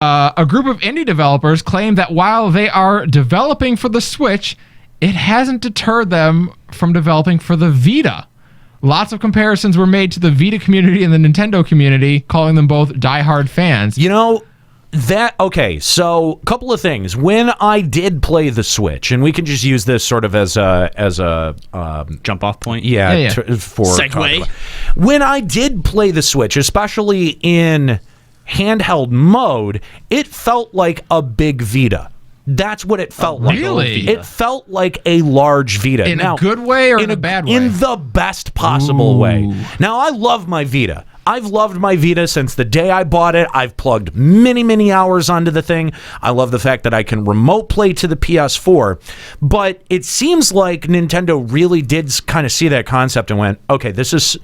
A group of indie developers claim that while they are developing for the Switch, it hasn't deterred them from developing for the Vita. Lots of comparisons were made to the Vita community and the Nintendo community, calling them both diehard fans. So a couple of things. When I did play the Switch, and we can just use this sort of as a jump off point. For segue. When I did play the Switch, especially in handheld mode, it felt like a big Vita. That's what it felt like. Really? It felt like a large Vita. In a good way or in a bad way? In the best possible way. Now, I love my Vita. I've loved my Vita since the day I bought it. I've plugged many, many hours onto the thing. I love the fact that I can remote play to the PS4. But it seems like Nintendo really did kind of see that concept and went, okay, there's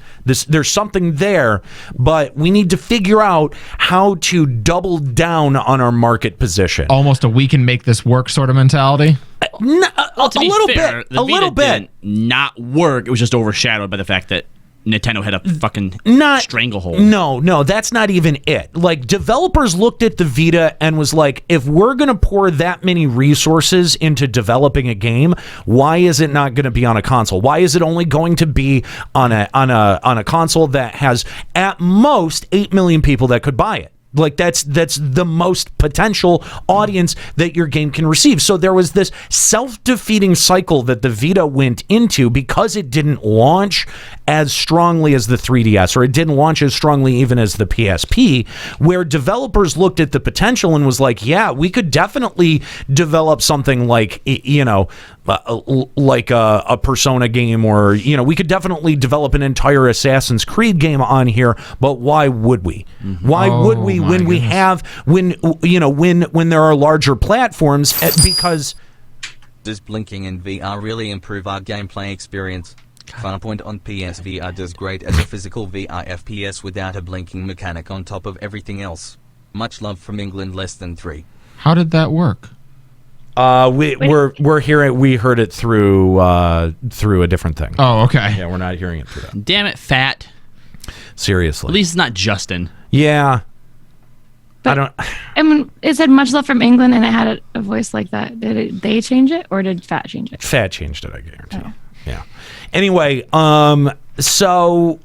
something there, but we need to figure out how to double down on our market position. Almost a we can make this work sort of mentality? To be fair, the Vita little bit. didn't not work. It was just overshadowed by the fact that Nintendo had a fucking stranglehold. No, that's not even it. Like, developers looked at the Vita and was like, if we're going to pour that many resources into developing a game, why is it not going to be on a console? Why is it only going to be on a console that has at most 8 million people that could buy it? Like, that's the most potential audience that your game can receive. So there was this self-defeating cycle that the Vita went into because it didn't launch as strongly as the 3DS, or it didn't launch as strongly even as the PSP, where developers looked at the potential and was like, yeah, we could definitely develop something like, like a Persona game, or we could definitely develop an entire Assassin's Creed game on here. But why would we? Why would we when we have when there are larger platforms? Because does blinking in VR really improve our gameplay experience? Counterpoint on PS VR does great as a physical VR FPS without a blinking mechanic on top of everything else. Much love from England, less than 3. How did that work? We're hearing. We heard it through a different thing. Oh, okay. Yeah, we're not hearing it through that. Damn it, Fat. Seriously. At least it's not Justin. Yeah. But, I mean, it said much love from England, and it had a voice like that. Did they change it, or did Fat change it? Fat changed it, I guarantee. Oh. Yeah. Anyway, so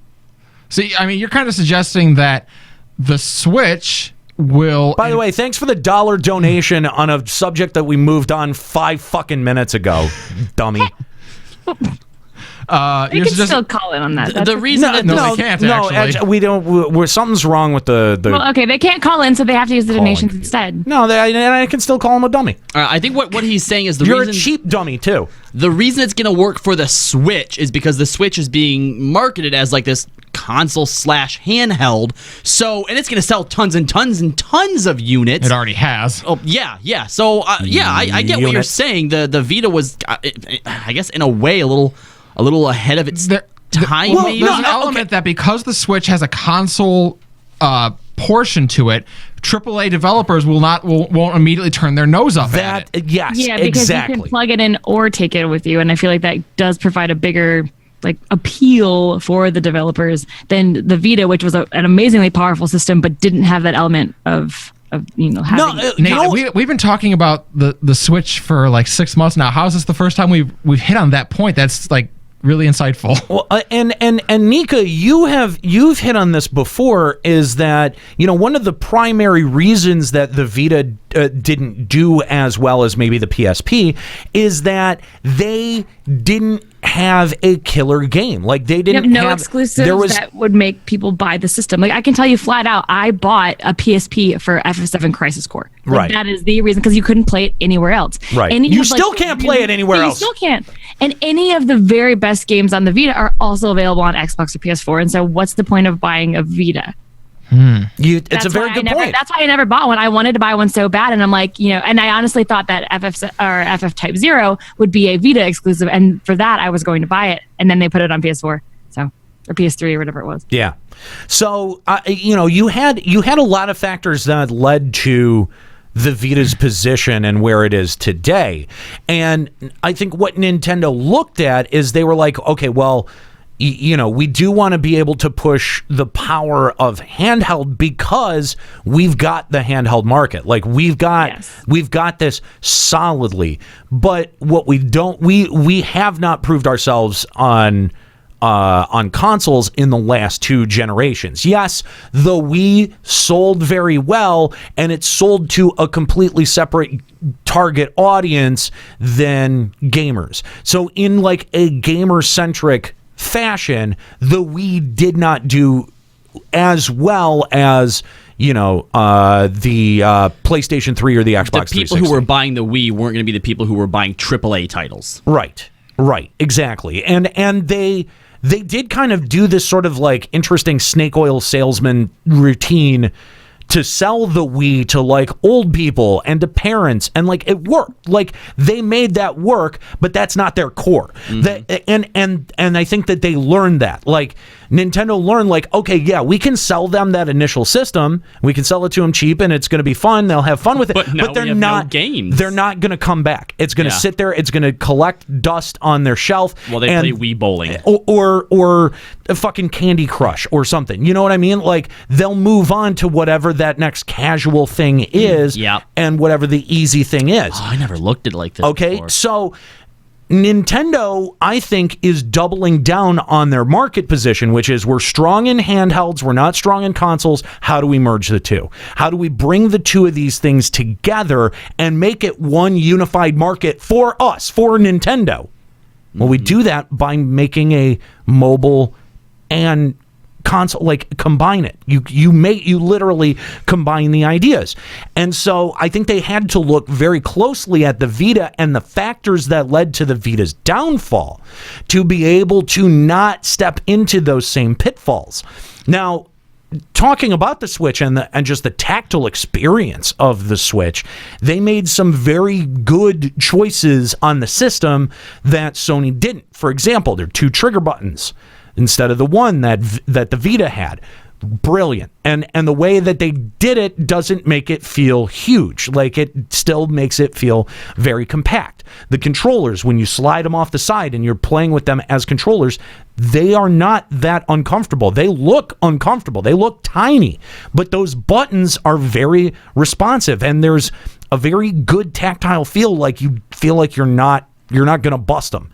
I mean, you're kind of suggesting that the Switch will. By the way, thanks for the $1 donation on a subject that we moved on 5 fucking minutes ago, dummy. You can still call in on that. The reason they can't. Actually, we don't. Something's wrong with the. Well, okay, they can't call in, so they have to use the donations instead. No, and I can still call him a dummy. I think what he's saying is you're a cheap dummy too. The reason it's going to work for the Switch is because the Switch is being marketed as like this console / handheld. So, and it's going to sell tons and tons and tons of units. It already has. Oh yeah. So I get what you're saying. The Vita was, I guess, in a way, a little ahead of its time. Well, there's an element that because the Switch has a console portion to it, AAA developers won't immediately turn their nose up at it. Yes, yeah, because you can plug it in or take it with you, and I feel like that does provide a bigger appeal for the developers than the Vita, which was an amazingly powerful system, but didn't have that element of having. Nate, we've been talking about the Switch for like 6 months now. How is this the first time we've hit on that point? That's like really insightful. Well, and Nika, you've hit on this before, is that one of the primary reasons that the Vita didn't do as well as maybe the PSP is that they didn't have a killer game. Like, they didn't have exclusives that would make people buy the system. Like, I can tell you flat out, I bought a PSP for FF7 Crisis Core. Right. That is the reason, because you couldn't play it anywhere else. Right. You still can't play it anywhere else. You still can't. And any of the very best games on the Vita are also available on Xbox or PS4. And so what's the point of buying a Vita? It's a very good point. That's why I never bought one. I wanted to buy one so bad, and I'm like, and I honestly thought that FF Type 0 would be a Vita exclusive, and for that I was going to buy it, and then they put it on PS4, or PS3 or whatever it was. Yeah. So you had a lot of factors that led to the Vita's position and where it is today, and I think what Nintendo looked at is they were like, okay, well, we do want to be able to push the power of handheld because we've got the handheld market. Like we've got this solidly. But what we have not proved ourselves on consoles in the last 2 generations. Yes, the Wii sold very well, and it sold to a completely separate target audience than gamers. So in like a gamer-centric fashion, the Wii did not do as well as the PlayStation 3 or the Xbox 360. The people who were buying the Wii weren't going to be the people who were buying AAA titles. Right, exactly. And they did kind of do this sort of like interesting snake oil salesman routine to sell the Wii to like old people and to parents, and like it worked. Like they made that work, but that's not their core. And I think that they learned that. Like Nintendo learned, like, okay, yeah, we can sell them that initial system, we can sell it to them cheap, and it's going to be fun. They'll have fun with it. But they're not games. They're not going to come back. It's going to sit there. It's going to collect dust on their shelf. Well, they play Wii bowling or a fucking Candy Crush or something. You know what I mean? Like they'll move on to whatever that next casual thing is, and whatever the easy thing is. Oh, I never looked at it like this. Okay, before. so Nintendo, I think, is doubling down on their market position, which is we're strong in handhelds, we're not strong in consoles. How do we merge the two? How do we bring the two of these things together and make it one unified market for us, for Nintendo? Well, we do that by making a mobile and console, like combine it. You literally combine the ideas. And so I think they had to look very closely at the Vita and the factors that led to the Vita's downfall to be able to not step into those same pitfalls. Now, talking about the Switch and just the tactile experience of the Switch, they made some very good choices on the system that Sony didn't. For example, there are 2 trigger buttons instead of the one that the Vita had. Brilliant. And the way that they did it doesn't make it feel huge. Like it still makes it feel very compact. The controllers, when you slide them off the side and you're playing with them as controllers, they are not that uncomfortable. They look uncomfortable. They look tiny, but those buttons are very responsive, and there's a very good tactile feel. Like you feel like you're not going to bust them.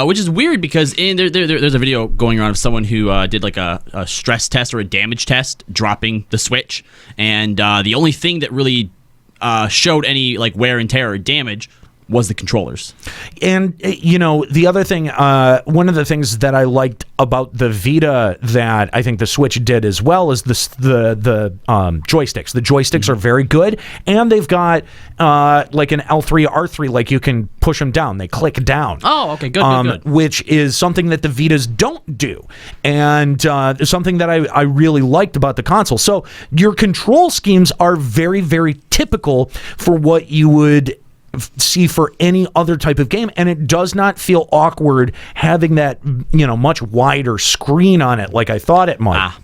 Which is weird because there's a video going around of someone who did like a stress test or a damage test dropping the Switch, and the only thing that really showed any like wear and tear or damage was the controllers. And, the other thing, one of the things that I liked about the Vita that I think the Switch did as well is the joysticks. The joysticks are very good, and they've got like an L3, R3, like you can push them down. They click down. Oh, okay, good. Which is something that the Vitas don't do, and something that I really liked about the console. So your control schemes are very, very typical for what you would see for any other type of game, and it does not feel awkward having that much wider screen on it like I thought it might.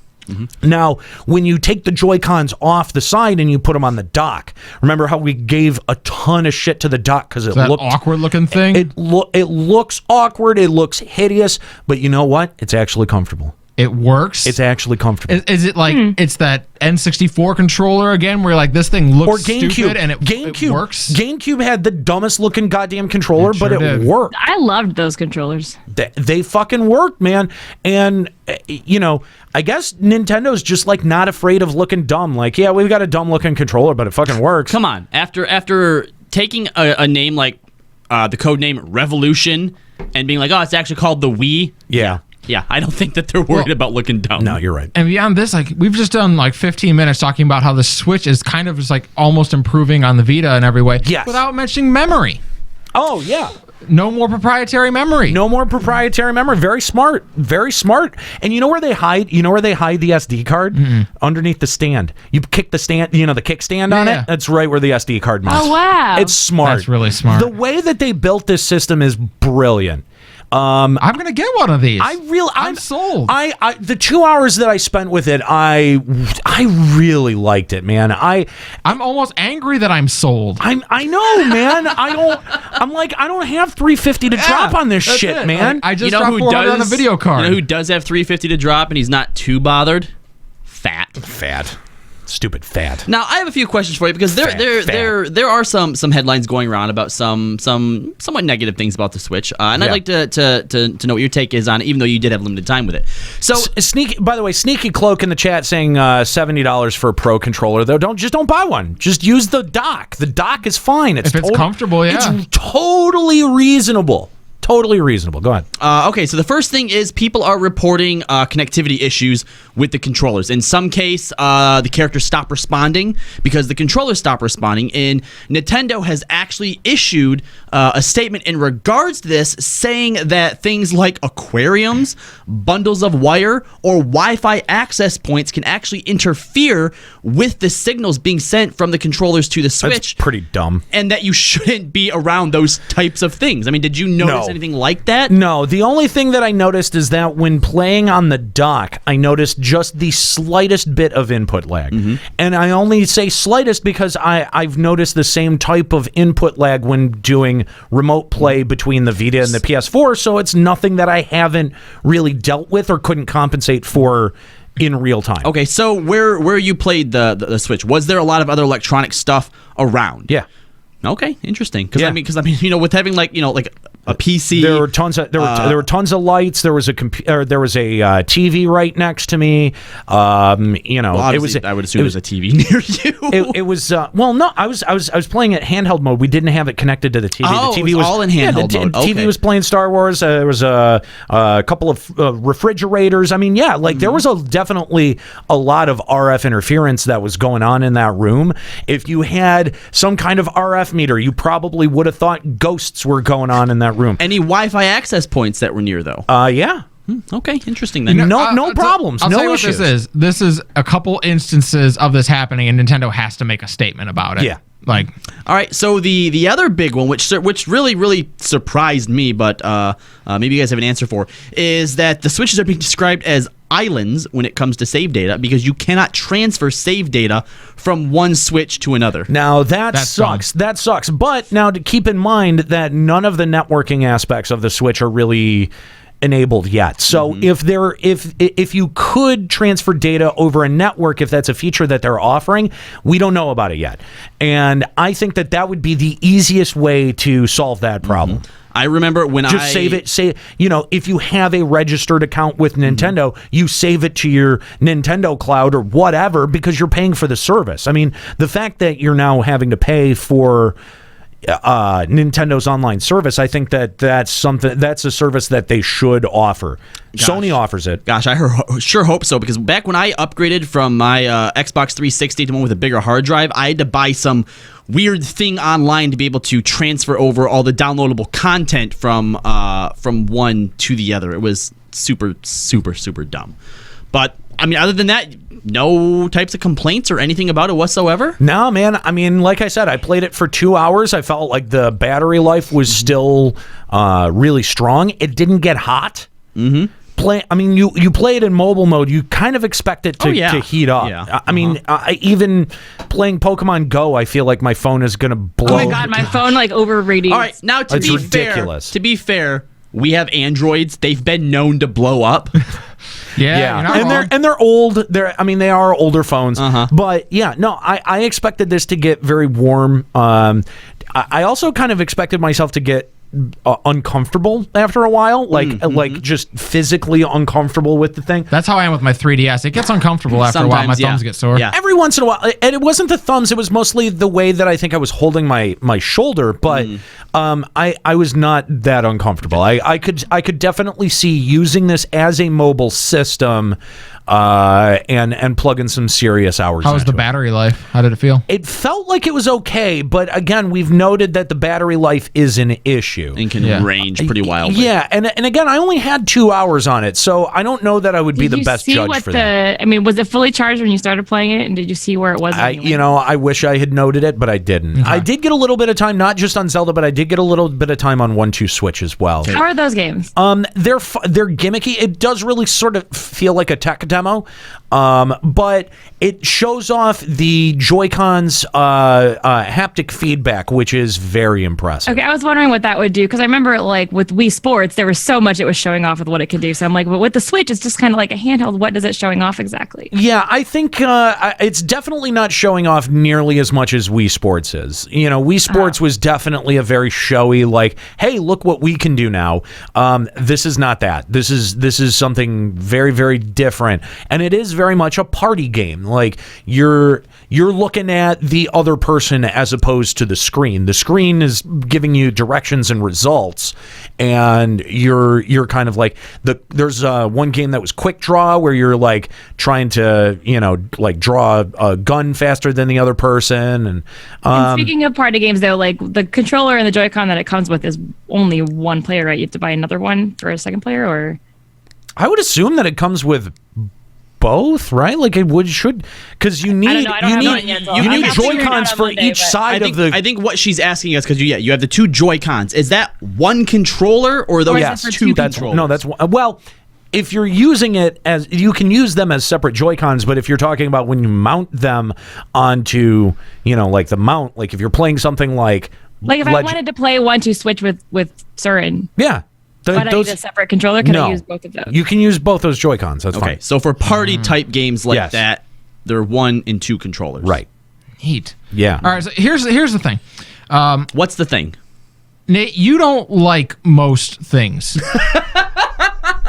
Now, when you take the Joy-Cons off the side and you put them on the dock, remember how we gave a ton of shit to the dock because it looked awkward looking thing? It looks awkward, it looks hideous, but you know what? It's actually comfortable. It works. It's actually comfortable. Is it like it's that N64 controller again, where like this thing looks stupid and it works? GameCube had the dumbest looking goddamn controller, but it worked. I loved those controllers. They fucking worked, man. And I guess Nintendo's just like not afraid of looking dumb. Like, yeah, we've got a dumb looking controller, but it fucking works. Come on, after taking a name like the code name Revolution and being like, oh, it's actually called the Wii. Yeah, I don't think that they're worried about looking dumb. No, you're right. And beyond this, like we've just done like 15 minutes talking about how the Switch is kind of just like almost improving on the Vita in every way. Yes. Without mentioning memory. Oh, yeah. No more proprietary memory. No more proprietary memory. Very smart. Very smart. And you know where they hide? You know where they hide the SD card? Underneath the stand. You kick the stand, the kickstand on it? That's right where the SD card mounts. Oh, wow. It's smart. That's really smart. The way that they built this system is brilliant. I'm gonna get one of these. I'm sold. I the 2 hours that I spent with it, I really liked it, man. I'm almost angry that I'm sold. I know, man. I don't have $350 to drop on this shit, it. man. Like, I just dropped $400 on a video card. You know who does have $350 to drop and he's not too bothered? Fat. Stupid fat. Now I have a few questions for you because there are some headlines going around about some somewhat negative things about the Switch, and I'd like to know what your take is on it, even though you did have limited time with it. So sneaky. By the way, Sneaky Cloak in the chat saying $70 for a Pro controller though. Don't buy one. Just use the dock. The dock is fine. If it's comfortable, yeah. It's totally reasonable. Totally reasonable. Go ahead. Okay, so the first thing is people are reporting connectivity issues with the controllers. In some case, the characters stop responding because the controllers stop responding. And Nintendo has actually issued a statement in regards to this, saying that things like aquariums, bundles of wire, or Wi-Fi access points can actually interfere with the signals being sent from the controllers to the Switch. That's pretty dumb. And that you shouldn't be around those types of things. I mean, did you notice anything like that? No, the only thing that I noticed is that when playing on the dock, I noticed just the slightest bit of input lag. And I only say slightest because I've noticed the same type of input lag when doing remote play between the Vita and the PS4, so it's nothing that I haven't really dealt with or couldn't compensate for in real time. Okay, so where you played the Switch, was there a lot of other electronic stuff around? Yeah. Okay, interesting. Because I mean, you know, with having like a PC, there were tons of there were tons of lights. There was a TV right next to me. You know, well, it was. I would assume there was a TV near you. It was. Well, no, I was playing it handheld mode. We didn't have it connected to the TV. Oh, the TV it was all in handheld mode. The TV Okay. was playing Star Wars. There was a couple of refrigerators. I mean, yeah, like there was definitely a lot of RF interference that was going on in that room. If you had some kind of RF meter, you probably would have thought ghosts were going on in that room. Any Wi-Fi access points that were near though? Yeah. Okay, interesting then. No problems. I'll no tell you issues. what this is a couple instances of this happening, and Nintendo has to make a statement about it. Yeah. Like, all right, so the other big one, which really surprised me, but maybe you guys have an answer for, is that the Switches are being described as islands when it comes to save data because you cannot transfer save data from one Switch to another. Now that sucks. Dumb. That sucks. But now to keep in mind that none of the networking aspects of the Switch are really enabled yet. So if you could transfer data over a network, if that's a feature that they're offering, we don't know about it yet. And I think that would be the easiest way to solve that problem. I remember when Just save it. Say, you know, if you have a registered account with Nintendo, you save it to your Nintendo cloud or whatever because you're paying for the service. I mean, the fact that you're now having to pay for Nintendo's online service, I think that's a service that they should offer. Sony offers it. Gosh, I sure hope so, because back when I upgraded from my Xbox 360 to one with a bigger hard drive, I had to buy some weird thing online to be able to transfer over all the downloadable content from one to the other. It was super dumb. But I mean, other than that, no types of complaints or anything about it whatsoever? No, man. I mean, like I said, I played it for 2 hours. I felt like the battery life was still really strong. It didn't get hot. I mean, you play it in mobile mode. You kind of expect it to heat up. Yeah. I mean, even playing Pokemon Go, I feel like my phone is going to blow. Oh my god, my phone like overradiates. All right, now It's ridiculous. To be fair, we have Androids. They've been known to blow up. yeah. You're not wrong. And they're old. They are older phones. But yeah, no, I expected this to get very warm. I also kind of expected myself to get uncomfortable after a while, like just physically uncomfortable with the thing. That's how I am with my 3DS. It gets uncomfortable after a while. My thumbs get sore. Yeah. Every once in a while, and it wasn't the thumbs, it was mostly the way that I think I was holding my shoulder, but I was not that uncomfortable. I could definitely see using this as a mobile system and plug in some serious hours. How was the battery life? How did it feel? It felt like it was okay, but again, we've noted that the battery life is an issue. you. And can range pretty wildly. Yeah, and again, I only had 2 hours on it, so I don't know that I would be the best judge for that. I mean, was it fully charged when you started playing it, and did you see where it was? I wish I had noted it, but I didn't. I did get a little bit of time, not just on Zelda, but I did get a little bit of time on 1-2 Switch as well. How are those games? They're gimmicky. It does really sort of feel like a tech demo, but it shows off the Joy-Cons haptic feedback, which is very impressive. Okay, I was wondering what that would do, because I remember like with Wii Sports, there was so much it was showing off with what it could do. So I'm like, but with the Switch, it's just kind of like a handheld. What is it showing off exactly? Yeah, I think it's definitely not showing off nearly as much as Wii Sports is. You know, Wii Sports was definitely a very showy, like, hey, look what we can do now. This is not that. This is something very, very different, and it is very much a party game. Like you're looking at the other person as opposed to the screen. The screen is giving you directions and results, and you're kind of like there's one game that was Quick Draw where you're like trying to like draw a gun faster than the other person. And speaking of party games, though, like the controller and the Joy-Con that it comes with is only one player, right? You have to buy another one for a second player, or I would assume that it comes with both, right? Like it should, because you need Joy-Cons for each side of the. I think what she's asking us, because you have the two Joy-Cons. Is that one controller or those two controllers? No, that's well. If you're using it as, you can use them as separate Joy-Cons, but if you're talking about when you mount them onto, like the mount, like if you're playing something like if I wanted to play 1-2 Switch with Surin, yeah. But I need a separate controller? Can I use both of those? You can use both those Joy-Cons. That's fine. So for party-type games like that, they're 1 and 2 controllers. Right. Neat. Yeah. All right, so here's the thing. What's the thing? Nate, you don't like most things.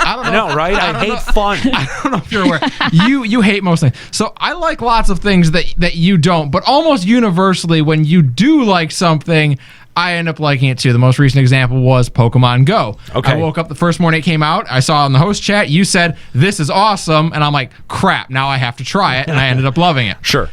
I know, right? I hate fun. I don't know if you're aware. You hate most things. So I like lots of things that you don't, but almost universally, when you do like something, I end up liking it too. The most recent example was Pokemon Go. Okay. I woke up the first morning it came out. I saw it on the host chat. You said, this is awesome. And I'm like, crap, now I have to try it. And I ended up loving it. Sure.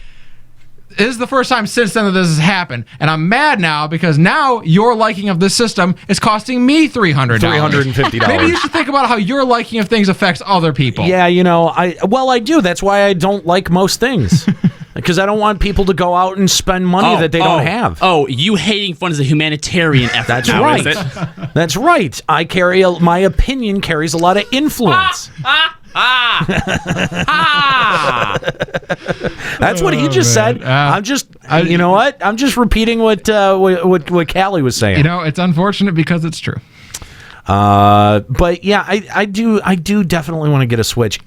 This is the first time since then that this has happened. And I'm mad now because now your liking of this system is costing me $300. $350. Maybe you should think about how your liking of things affects other people. Yeah, I do. That's why I don't like most things. Because I don't want people to go out and spend money that they don't have. Oh, you hating fun is a humanitarian effort. That's now, right. Is it? That's right. My opinion carries a lot of influence. That's what he just said. You know what? I'm just repeating what Callie was saying. It's unfortunate because it's true. But yeah, I do definitely want to get a Switch.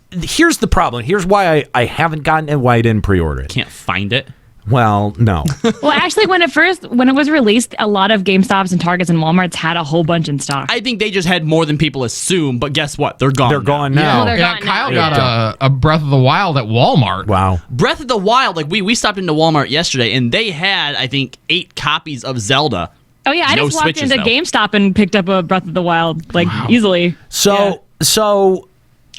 Here's the problem. Here's why I haven't gotten it, why I didn't pre-order it. Can't find it. Well, no. Well, actually, when it was released, a lot of GameStops and Targets and Walmarts had a whole bunch in stock. I think they just had more than people assume, but guess what? They're gone. They're gone now. they're gone Kyle now. got a Breath of the Wild at Walmart. Wow. Breath of the Wild, like we stopped into Walmart yesterday, and they had, I think, 8 copies of Zelda. Oh yeah, I No just walked Switches, into though. GameStop and picked up a Breath of the Wild easily. So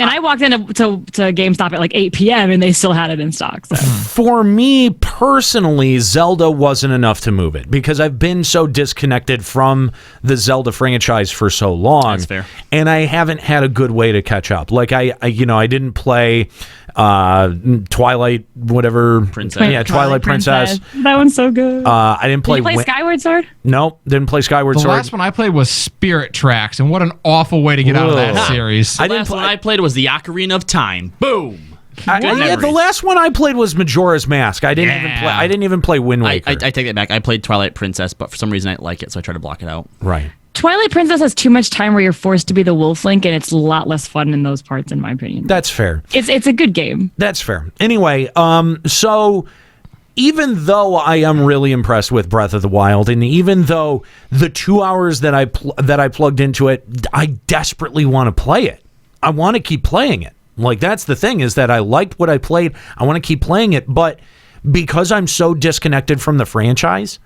And I walked into GameStop at 8 p.m. and they still had it in stock. So. For me personally, Zelda wasn't enough to move it because I've been so disconnected from the Zelda franchise for so long. That's fair. And I haven't had a good way to catch up. Like I didn't play Twilight whatever Princess. Yeah, Twilight Princess. That one's so good. I didn't play. Did you play Skyward Sword? No, didn't play Skyward The Sword. last one I played was Spirit Tracks, and what an awful way to get out of that Whoa. series. The last one I played was the Ocarina of Time. Boom. The memories. last one I played was Majora's Mask. I didn't even play Wind Waker. I take that back. I played Twilight Princess, but for some reason I didn't like it, so I tried to block it out. Right. Twilight Princess has too much time where you're forced to be the Wolf Link, and it's a lot less fun in those parts, in my opinion. That's fair. It's a good game. That's fair. Anyway, so even though I am really impressed with Breath of the Wild, and even though the 2 hours that I plugged into it, I desperately want to play it. I want to keep playing it. Like, that's the thing, is that I liked what I played. I want to keep playing it, but because I'm so disconnected from the franchise,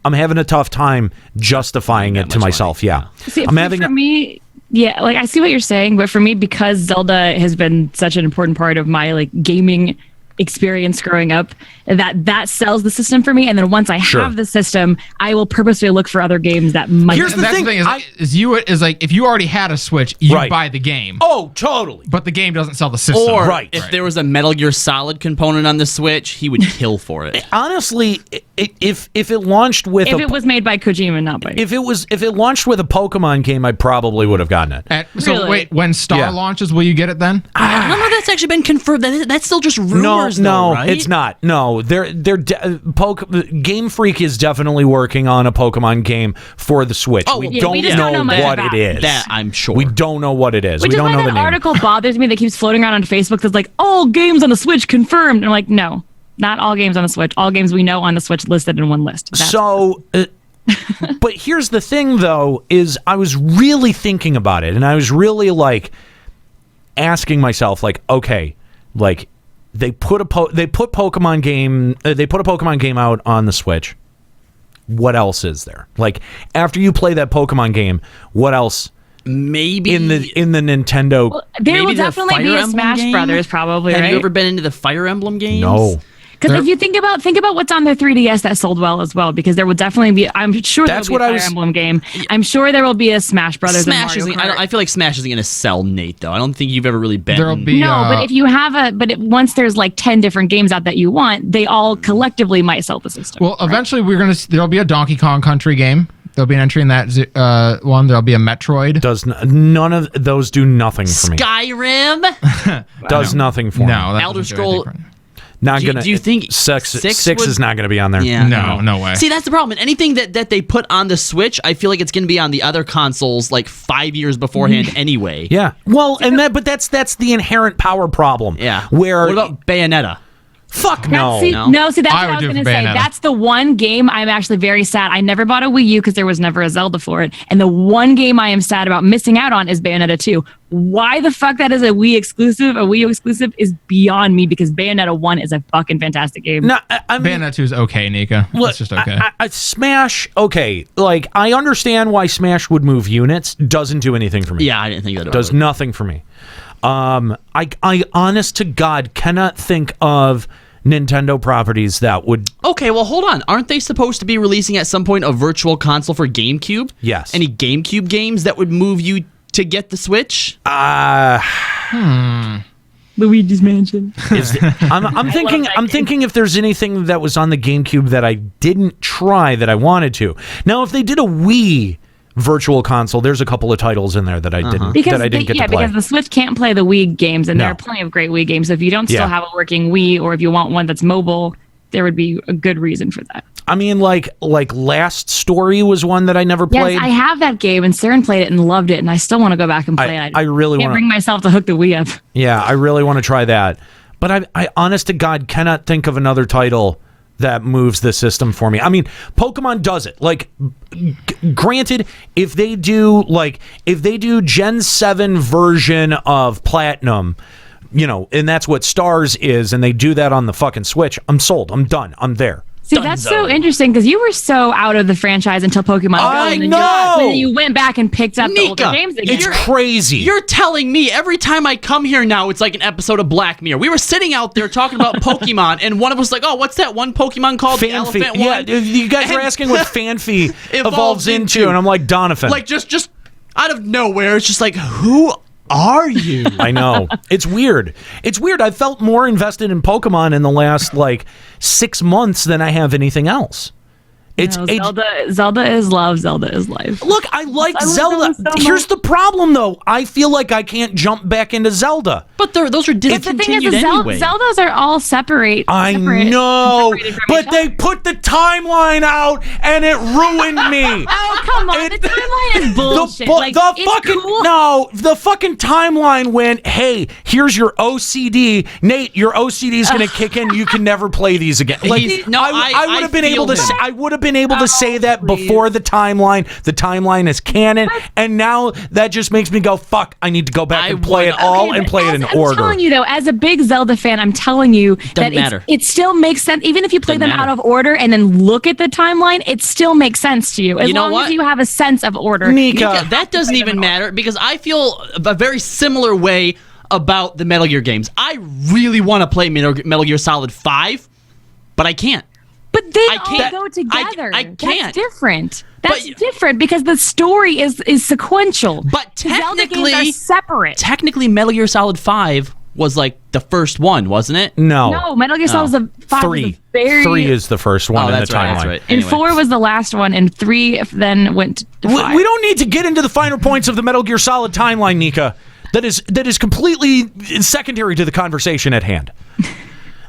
I'm having a tough time justifying it to myself. Money. Yeah. See, for me, yeah, I see what you're saying, but for me, because Zelda has been such an important part of my gaming experience growing up, that sells the system for me. And then once I have the system, I will purposely look for other games that might. Here's the thing: is like if you already had a Switch, you buy the game. Oh, totally. But the game doesn't sell the system. Or if there was a Metal Gear Solid component on the Switch, he would kill for it. Honestly, if it launched with it was made by Kojima, not by if it launched with a Pokemon game, I probably would have gotten it. So wait, when Star launches, will you get it then? I don't know if that's actually been confirmed. That's still just rumors. No, right? it's not. No, Game Freak is definitely working on a Pokemon game for the Switch. We don't know what it is. That I'm sure. We don't know what it is. Which we don't is know why the that name. article bothers me that keeps floating around on Facebook that's like, all games on the Switch confirmed. And I'm like, no, not all games on the Switch. All games we know on the Switch listed in one list. But here's the thing, though, is I was really thinking about it, and I was really like asking myself, like, okay, like they put a Pokemon game out on the Switch. What else is there? Like, after you play that Pokemon game, what else? Maybe in the Nintendo. Well, there will definitely be a Smash Brothers, probably. Have right? you ever been into the Fire Emblem games? No. Because if you think about what's on their 3DS that sold well as well, because there will definitely be. I'm sure there will be a Fire Emblem game. I'm sure there will be a Smash Brothers. Smash and Mario Kart. I feel like Smash isn't going to sell, Nate. Though I don't think you've ever really been. There'll be but if you have once there's like 10 different games out that you want, they all collectively might sell the system. Well, eventually there'll be a Donkey Kong Country game. There'll be an entry in that one. There'll be a Metroid. None of those do nothing for me. Skyrim does nothing for me. No, Elder Scroll. Not gonna. Do you think six is not gonna be on there? Yeah, no way. See, that's the problem. And anything that they put on the Switch, I feel like it's going to be on the other consoles like 5 years beforehand anyway. Yeah. Well, but that's the inherent power problem. Yeah. Where what about Bayonetta? Fuck no. See, that's what I was do going to for say. Bayonetta. That's the one game I'm actually very sad. I never bought a Wii U because there was never a Zelda for it. And the one game I am sad about missing out on is Bayonetta 2. Why the fuck that is a Wii U exclusive is beyond me, because Bayonetta 1 is a fucking fantastic game. No, I mean, Bayonetta 2 is okay, Nika. It's just okay. Smash, okay. Like, I understand why Smash would move units. Doesn't do anything for me. Yeah, I didn't think that does nothing for me. I honest to God cannot think of Nintendo properties that would. Okay, well, hold on. Aren't they supposed to be releasing at some point a virtual console for GameCube? Yes. Any GameCube games that would move you to get the Switch? Luigi's Mansion. I'm thinking if there's anything that was on the GameCube that I didn't try that I wanted to. Now, if they did a Wii virtual console, there's a couple of titles in there that I didn't get to play. Because the Switch can't play the Wii games, and there are plenty of great Wii games. So if you don't still have a working Wii, or if you want one that's mobile, there would be a good reason for that. I mean, like Last Story was one that I never played. Yes, I have that game, and Saren played it and loved it, and I still want to go back and play it. I really can't bring myself to hook the Wii up. Yeah, I really want to try that. But I honest to God cannot think of another title that moves the system for me. I mean, Pokemon does it. Like, granted, if they do Gen 7 version of Platinum, and that's what Stars is, and they do that on the fucking Switch, I'm sold. I'm done. I'm there. See, that's so interesting, because you were so out of the franchise until Pokemon Go. I know! And then you went back and picked up the older Nika, games again. It's crazy. You're telling me every time I come here now, it's like an episode of Black Mirror. We were sitting out there talking about Pokemon, and one of us was like, oh, what's that one Pokemon called? The elephant one? Yeah, you guys are asking what Fanfy evolves into, and I'm like, Donovan. Like, just out of nowhere, it's just like, who are you? I know. It's weird. I felt more invested in Pokemon in the last 6 months than I have anything else. Zelda is love. Zelda is life. Look, I like Zelda. So Here's the problem, though. I feel like I can't jump back into Zelda. But those are discontinued anyway. Zeldas are all separate. I know, but they put the timeline out, and it ruined me. Oh, come on. The timeline is bullshit. The fucking timeline went, hey, here's your OCD. Nate, your OCD is going to kick in. You can never play these again. I would have been able to say, say that before the timeline. The timeline is canon, and now that just makes me go, fuck, I need to go back and play it all and play it in order. I'm telling you, though, as a big Zelda fan, I'm telling you that it still makes sense. Even if you play them out of order and then look at the timeline, it still makes sense to you. As long as you have a sense of order. Nika, that doesn't even matter, because I feel a very similar way about the Metal Gear games. I really want to play Metal Gear Solid 5, but I can't. But they I can't. all go together. I can't. That's different. That's But- different because the story is sequential. But The Zelda technically, games are separate. technically, Metal Gear Solid 5 was like the first one, wasn't it? No, Metal Gear Solid Oh. 5 Three. was a very... 3 is the first one Oh, in the that's right. timeline. That's right. And Anyway. 4 was the last one, and 3 then went to 5. We don't need to get into the finer points of the Metal Gear Solid timeline, Nika. That is completely secondary to the conversation at hand.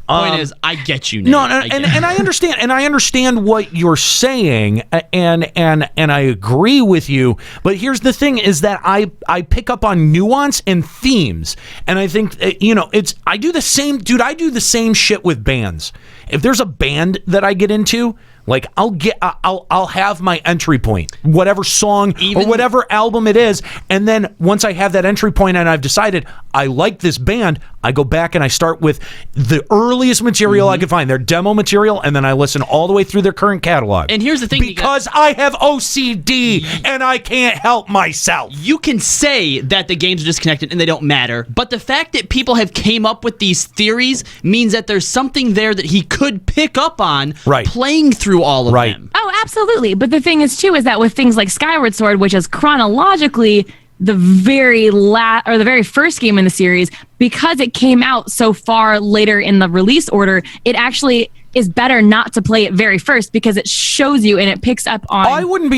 Point is, I get you, Nate. No, I get and I understand, and I understand what you're saying, and I agree with you. But here's the thing: is that I pick up on nuance and themes, and I think I do the same, dude. I do the same shit with bands. If there's a band that I get into, like I'll have my entry point, whatever song or whatever album it is, and then once I have that entry point and I've decided I like this band, I go back and I start with the earliest material I can find, their demo material, and then I listen all the way through their current catalog. And here's the thing, because I have OCD and I can't help myself. You can say that the games are disconnected and they don't matter, but the fact that people have came up with these theories means that there's something there that he could pick up on playing through all of them. Oh, absolutely. But the thing is, too, is that with things like Skyward Sword, which is chronologically the very first game in the series, because it came out so far later in the release order, it actually is better not to play it very first because it shows you and it picks up on... I would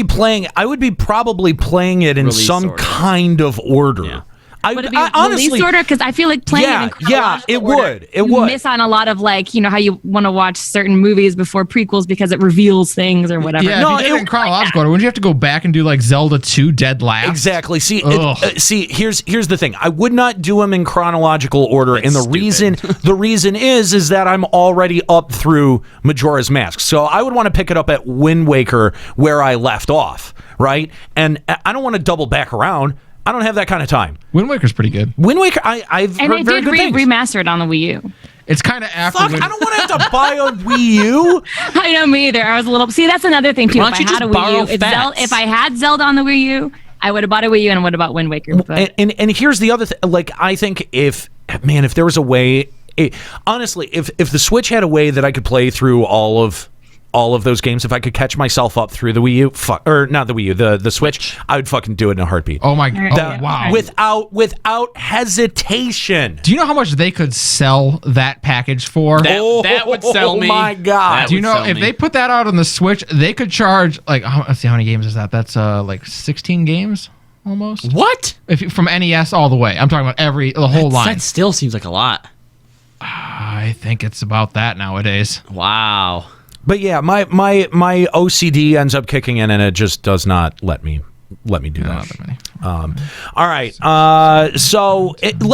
be probably playing it in Release some order. kind of order. Yeah. Would it be honestly, release order? Because I feel like playing it in chronological it order, would. It you would. miss on a lot of, like, how you want to watch certain movies before prequels because it reveals things or whatever. Yeah, if you did it in chronological order, wouldn't you have to go back and do like Zelda 2 Dead Last? Exactly. See, here's the thing. I would not do them in chronological order, and the reason is that I'm already up through Majora's Mask, so I would want to pick it up at Wind Waker where I left off, right? And I don't want to double back around. I don't have that kind of time. Wind Waker's pretty good. Wind Waker, I've heard very good things. Remaster it on the Wii U. It's kind of after. Fuck, I don't want to have to buy a Wii U. I know, me either. I was a little... See, that's another thing, too. Why don't you just borrow facts? If I had Zelda on the Wii U, I would have bought a Wii U and would have bought Wind Waker. But... And here's the other thing. Like, I think if there was a way... honestly, if the Switch had a way that I could play through all of those games, if I could catch myself up through the Wii U, or not the Wii U, the Switch, I would fucking do it in a heartbeat. Oh my god! Wow! Without hesitation. Do you know how much they could sell that package for? That would sell me. Oh my god! Do you know if they put that out on the Switch, they could charge like let's see how many games is that? That's like 16 games almost. What? From NES all the way. I'm talking about the whole line. That still seems like a lot. I think it's about that nowadays. Wow. But yeah, my OCD ends up kicking in, and it just does not let me do that. Not that many. All right, so let's